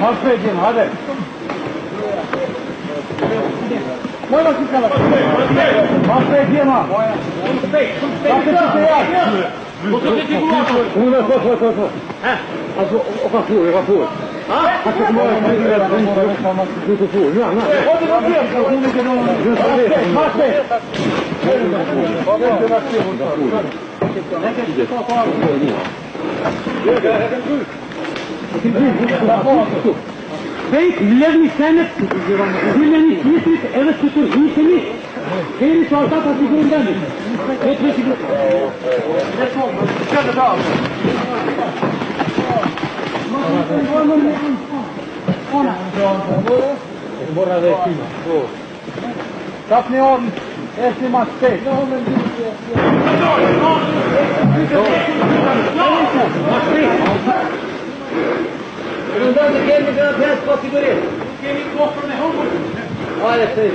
Hasbeyciğim hadi. Koy bakayım sana. Hasbeyciğim ha. Bey, millerin isteyenler, millerin isteyenler, evet tutur, hüseni, seyri çoğalta tatlıklarındandır. Etmesi gibi. Şöyle daha. Ona. Bora de cima. Tapne on, este más pez. Não dá de quem me dá peça para segurar. Quem me compra na rua? Olha essa aí.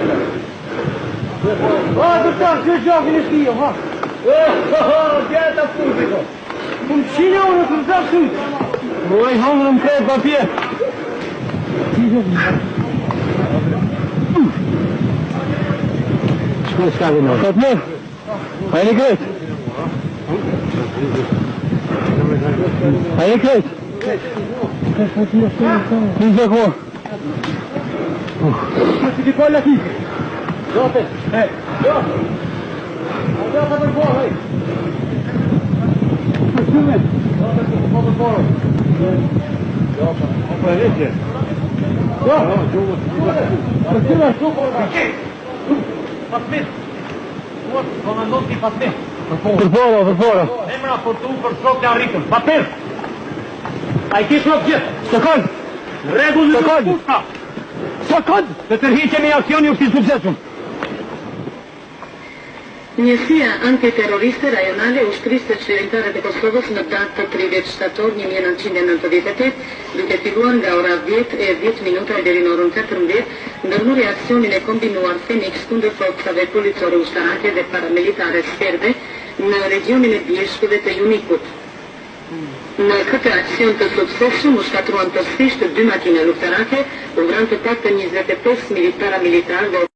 Ó, doutor, que joga nesse dia, ó. Já está público. Com China ou não cruzar tudo? Oi, vamos não quer papel. Escolha cá de novo. Papel. Aí, Cris. Aí, Cris. Quem jogou? Fica olha aqui. Jota. É. Jota. Jota vai embora aí. Jota, vamos embora. Jota, vamos para ele. Jota. Jota. Fatme. Comandante Fatme. Per fora. Emra për tu për shok të arritëm. Papir! A I ki shok gjithë. Sekond. Regullë në Sekond. pushka. Sekond. Të tërhiqemi aksioni u këti suksesum. Njësia antiterroriste rajonale ushtrisë qeveritare të Kosovës në datë të 30 shtator 1998, duke filluar nga ora 10:10 deri në orën 14, ndërmori aksionin e kombinuar Phoenix kundër forcave policore ushtarake dhe paramilitare serbe në regionin e Bjeshkëve të Junikut. Në këtë aksion të suksesshëm u shkatruan tërësisht 2 makina luftarake, u vranë të paktën 25 paramilitar dhe